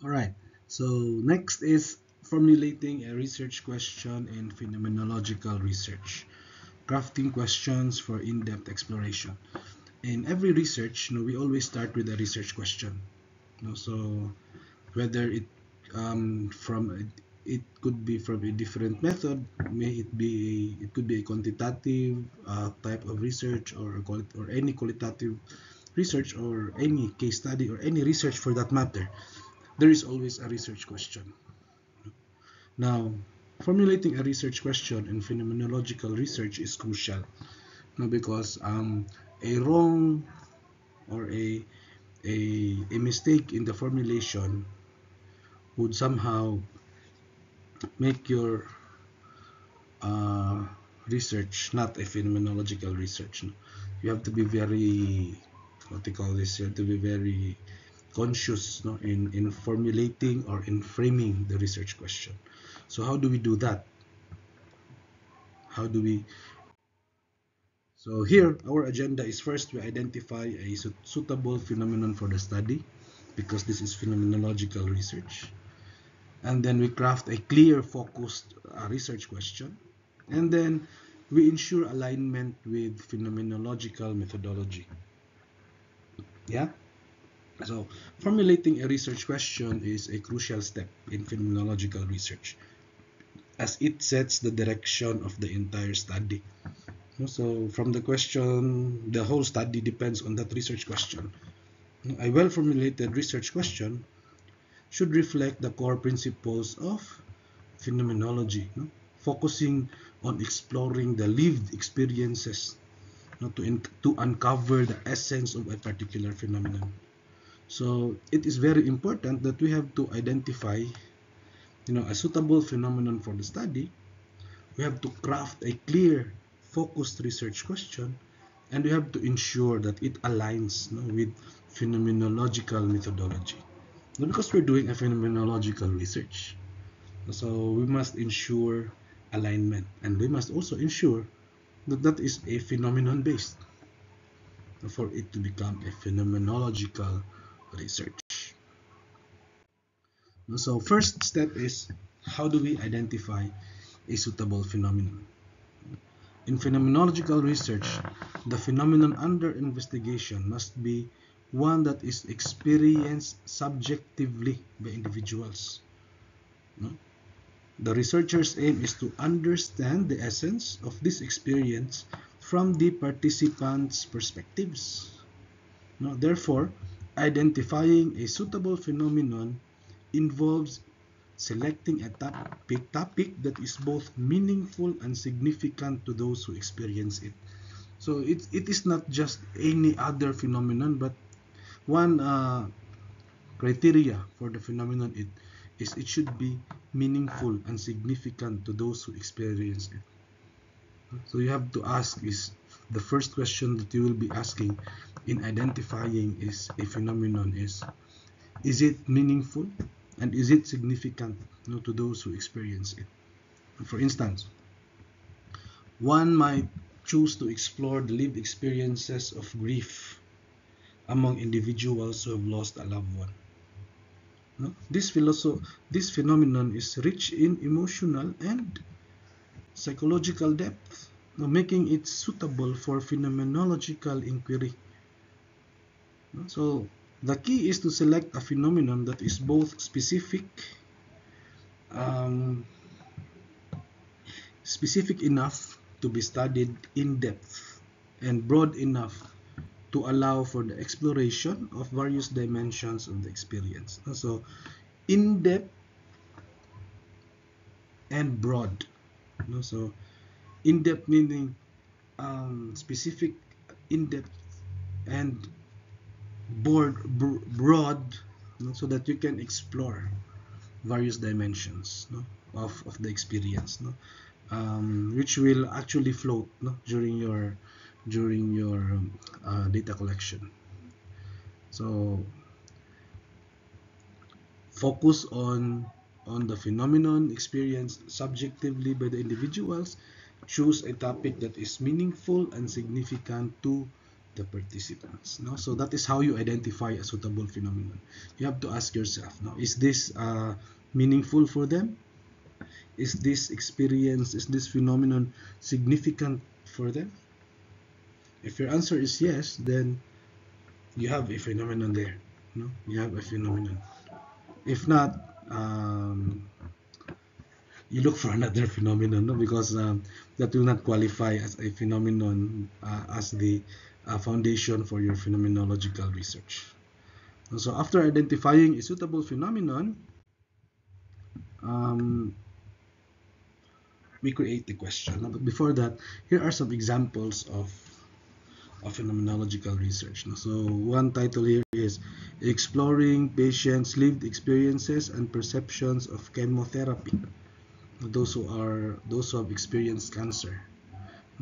All right. So next is formulating a research question in phenomenological research. Crafting questions for in-depth exploration. In every research, we always start with a research question. So whether from it could be from a different method, it could be a quantitative type of research or any qualitative research or any case study or any research for that matter. There is always a research question. Now, formulating a research question in phenomenological research is crucial, because a wrong or a mistake in the formulation would somehow make your uh, research not a phenomenological research. No? You have to be very, what they call this, you have to be very conscious, no, in formulating or in framing the research question. So how do we do that? How do we So here, our agenda is first we identify a suitable phenomenon for the study, because this is phenomenological research. And then we craft a clear, focused research question. And then we ensure alignment with phenomenological methodology. Yeah? So formulating a research question is a crucial step in phenomenological research, as it sets the direction of the entire study. So from the question, the whole study depends on that research question. A well-formulated research question should reflect the core principles of phenomenology, focusing on exploring the lived experiences, to uncover the essence of a particular phenomenon. So it is very important that we have to identify, a suitable phenomenon for the study. We have to craft a clear, focused research question, and we have to ensure that it aligns, with phenomenological methodology. Because we're doing a phenomenological research, so we must ensure alignment, and we must also ensure that that is a phenomenon based for it to become a phenomenological research. So first step is, how do we identify a suitable phenomenon? In phenomenological research, the phenomenon under investigation must be one that is experienced subjectively by individuals. No? The researcher's aim is to understand the essence of this experience from the participants' perspectives. No? Therefore, identifying a suitable phenomenon involves selecting a topic that is both meaningful and significant to those who experience it. So it is not just any other phenomenon, but one criteria for the phenomenon it should be meaningful and significant to those who experience it. So you have to ask is the first question that you will be asking in identifying is a phenomenon is it meaningful and is it significant, to those who experience it. For instance, one might choose to explore the lived experiences of grief among individuals who have lost a loved one. No? This phenomenon is rich in emotional and psychological depth, making it suitable for phenomenological inquiry. So the key is to select a phenomenon that is both um, specific enough to be studied in depth and broad enough to allow for the exploration of various dimensions of the experience. So in depth and broad. So in depth meaning specific, in depth, and broad, so that you can explore various dimensions, of the experience, which will actually float, during your data collection. So focus on the phenomenon experienced subjectively by the individuals. Choose a topic that is meaningful and significant to the participants. No? So that is how you identify a suitable phenomenon. You have to ask yourself, no, is this meaningful for them? Is this experience, is this phenomenon significant for them? If your answer is yes, then you have a phenomenon there. No? You have a phenomenon. If not, you look for another phenomenon, no? Because that will not qualify as a phenomenon as the foundation for your phenomenological research. So after identifying a suitable phenomenon, um, we create the question. But before that, here are some examples of phenomenological research. So one title here is Exploring Patients' Lived Experiences and Perceptions of Chemotherapy. Those who have experienced cancer.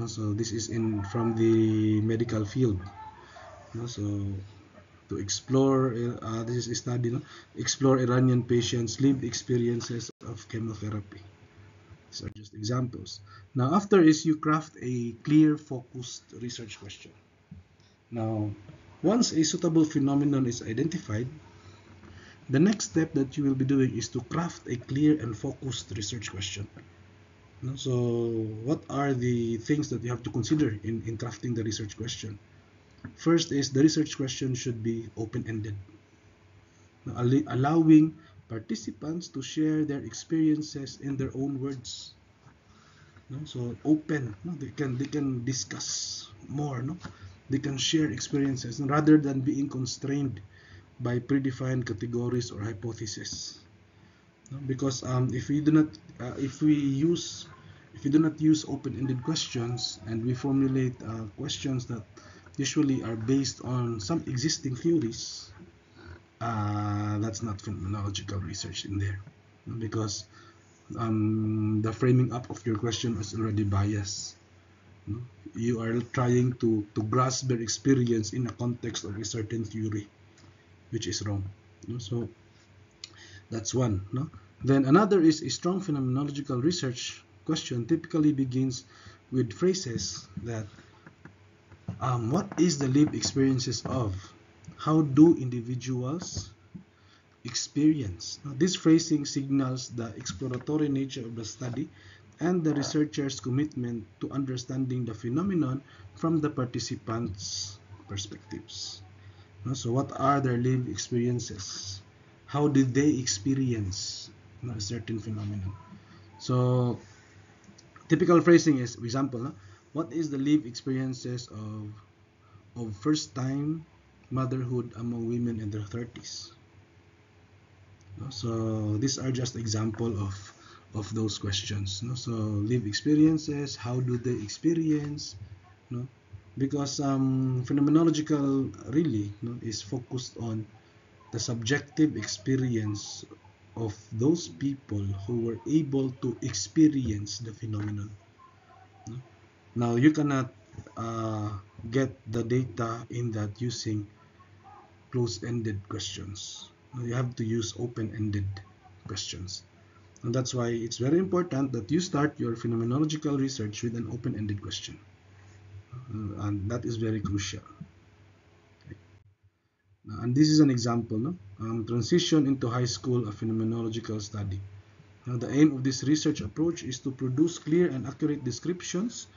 So this is from the medical field. So to explore, this is a study, explore Iranian patients' lived experiences of chemotherapy. These are just examples. Now after is you craft a clear, focused research question. Now, once a suitable phenomenon is identified, the next step that you will be doing is to craft a clear and focused research question. So what are the things that you have to consider in crafting the research question? First is the research question should be open-ended, allowing participants to share their experiences in their own words. So open, they can discuss more, they can share experiences rather than being constrained by predefined categories or hypotheses. Because if we do not use open-ended questions and we formulate questions that usually are based on some existing theories, that's not phenomenological research in there, because the framing up of your question is already biased. You are trying to grasp their experience in a context of a certain theory, which is wrong. So that's one. Then another is a strong phenomenological research question typically begins with phrases that what is the lived experiences of? How do individuals experience? Now, this phrasing signals the exploratory nature of the study and the researcher's commitment to understanding the phenomenon from the participants' perspectives. So what are their lived experiences? How did they experience a certain phenomenon? So typical phrasing is, for example, what is the lived experiences of first-time motherhood among women in their 30s? So these are just example of those questions. So lived experiences, how do they experience? Because phenomenological really is focused on the subjective experience of those people who were able to experience the phenomenon. Now you cannot get the data in that using close-ended questions. You have to use open-ended questions. And that's why it's very important that you start your phenomenological research with an open-ended question. And that is very crucial. Okay. And this is an example, transition into high school, a phenomenological study. Now, the aim of this research approach is to produce clear and accurate descriptions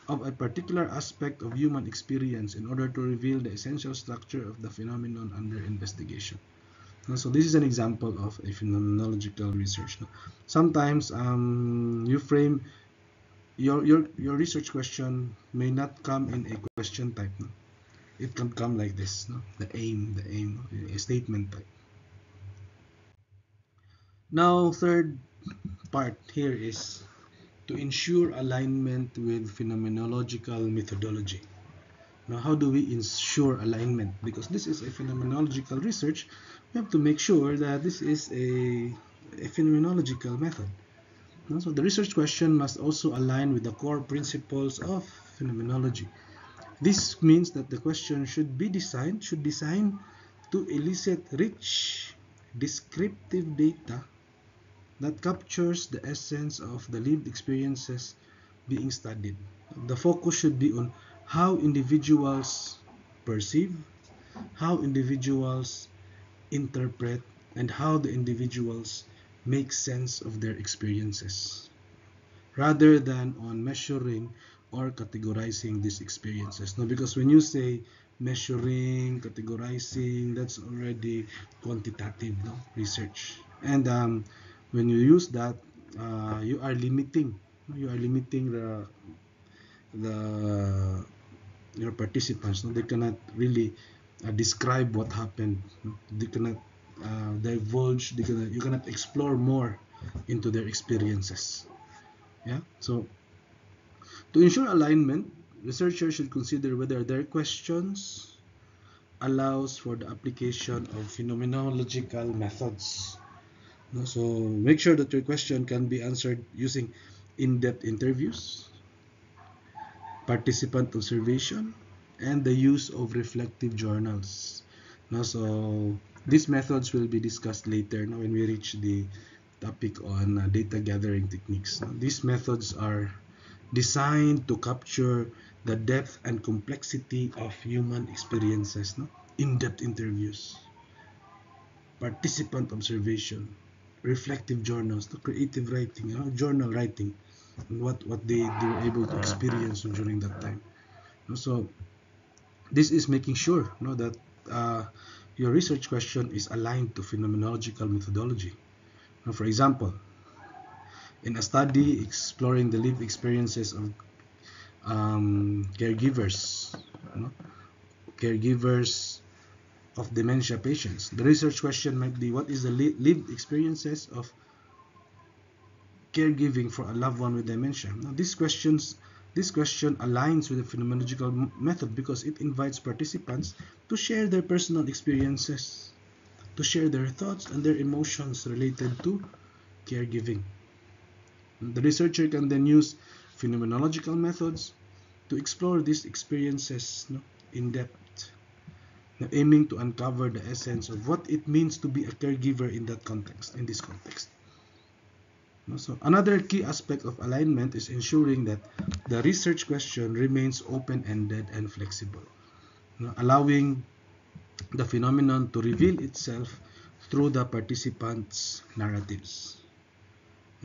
of a particular aspect of human experience in order to reveal the essential structure of the phenomenon under investigation. So this is an example of a phenomenological research. Sometimes you frame your research question may not come in a question type. It can come like this, the aim, a statement type. Now, third part here is to ensure alignment with phenomenological methodology. Now, how do we ensure alignment? Because this is a phenomenological research, we have to make sure that this is a phenomenological method. So the research question must also align with the core principles of phenomenology. This means that the question should design to elicit rich, descriptive data that captures the essence of the lived experiences being studied. The focus should be on how individuals perceive, how individuals interpret, and how the individuals make sense of their experiences, rather than on measuring or categorizing these experiences. Now, because when you say measuring, categorizing, that's already quantitative, no, research. And when you use that, you are limiting. You are limiting the your participants. No? They cannot really describe what happened. No? They cannot divulge. You cannot explore more into their experiences. Yeah. So to ensure alignment, researchers should consider whether their questions allows for the application of phenomenological methods. No? So make sure that your question can be answered using in-depth interviews, participant observation, and the use of reflective journals. No? So these methods will be discussed later, no, when we reach the topic on data gathering techniques. No? These methods are designed to capture the depth and complexity of human experiences. No? In-depth interviews, participant observation, reflective journals, no? Creative writing, you know, journal writing, and what they were able to experience during that time. No? So this is making sure, no, that your research question is aligned to phenomenological methodology. Now, for example, in a study exploring the lived experiences of caregivers, you know, caregivers of dementia patients. The research question might be, what is the lived experiences of caregiving for a loved one with dementia? Now, this question aligns with the phenomenological method because it invites participants to share their personal experiences, to share their thoughts and their emotions related to caregiving. The researcher can then use phenomenological methods to explore these experiences, no, in depth, now aiming to uncover the essence of what it means to be a caregiver in that context, in this context. So another key aspect of alignment is ensuring that the research question remains open-ended and flexible, allowing the phenomenon to reveal itself through the participants' narratives.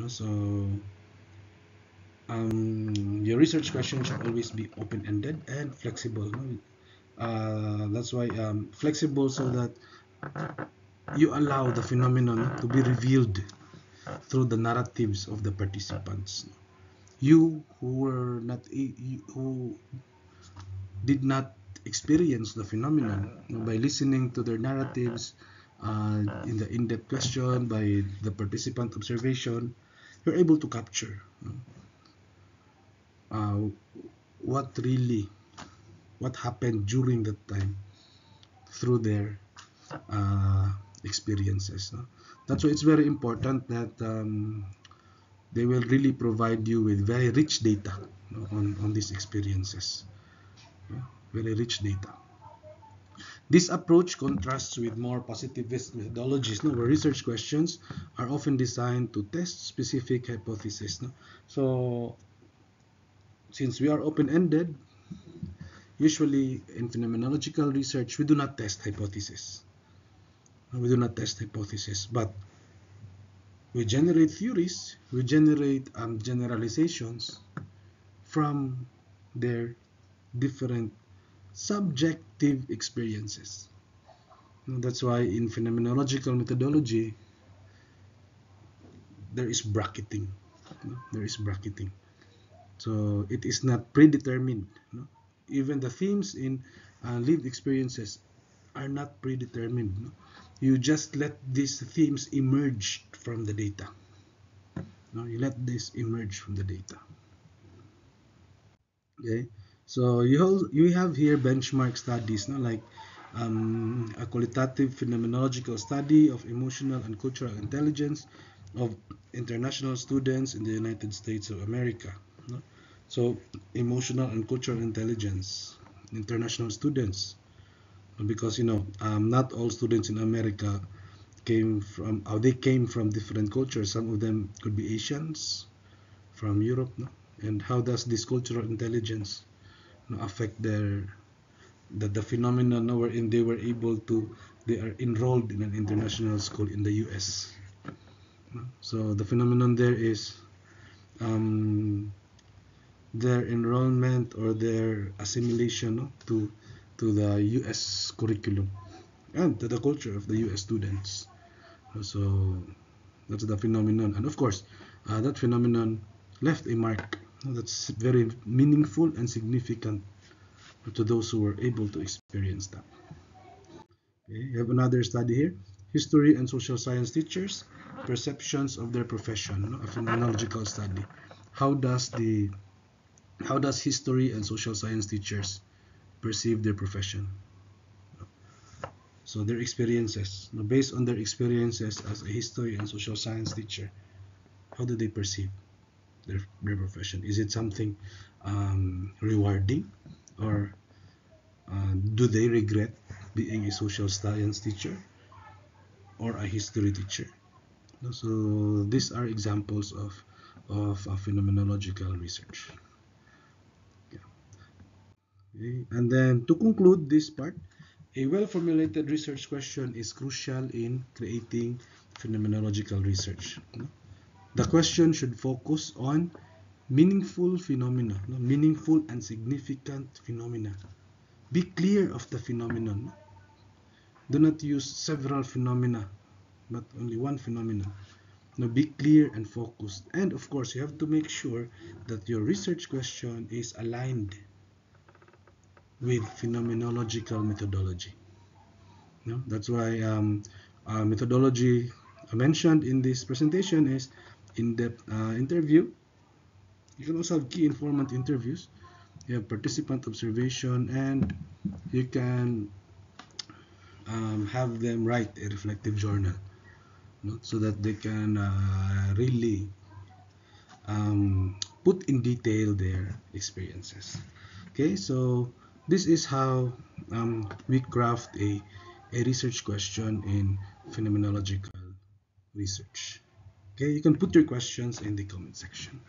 So your research question should always be open-ended and flexible. That's why flexible, so that you allow the phenomenon to be revealed through the narratives of the participants. You who did not experience the phenomenon, by listening to their narratives, in the in-depth question, by the participant observation, you're able to capture uh, what happened during that time through their experiences. That's why it's very important that they will really provide you with very rich data, on these experiences. Very rich data. This approach contrasts with more positivist methodologies, where research questions are often designed to test specific hypotheses. So since we are open-ended, usually in phenomenological research, we do not test hypotheses. We do not test hypotheses, but we generate theories, we generate generalizations from their different subjective experiences. That's why in phenomenological methodology, there is bracketing. There is bracketing. So it is not predetermined. Even the themes in lived experiences are not predetermined. You just let these themes emerge from the data. You let this emerge from the data. Okay, so you have here benchmark studies, like a qualitative phenomenological study of emotional and cultural intelligence of international students in the United States of America. So emotional and cultural intelligence, international students, because not all students in America they came from different cultures. Some of them could be Asians from Europe, and how does this cultural intelligence affect their that the phenomenon wherein they are enrolled in an international school in the US. So the phenomenon there is um, their enrollment or their assimilation, to the US curriculum and to the culture of the US students. So that's the phenomenon, and of course, that phenomenon left a mark that's very meaningful and significant to those who were able to experience that. Okay, you have another study here: history and social science teachers, perceptions of their profession. A phenomenological study. How does the how does history and social science teachers perceive their profession? So their experiences, based on their experiences as a history and social science teacher, how do they perceive their profession? Is it something rewarding, or do they regret being a social science teacher or a history teacher? So these are examples of phenomenological research. Yeah. Okay. And then to conclude this part, a well-formulated research question is crucial in creating phenomenological research. The question should focus on meaningful phenomena, meaningful and significant phenomena. Be clear of the phenomenon. Do not use several phenomena, but only one phenomenon. Now be clear and focused. And of course, you have to make sure that your research question is aligned with phenomenological methodology. That's why methodology mentioned in this presentation is in-depth interview. You can also have key informant interviews. You have participant observation, and you can have them write a reflective journal, so that they can really put in detail their experiences. Okay, so this is how we craft a research question in phenomenological research. Okay, you can put your questions in the comment section.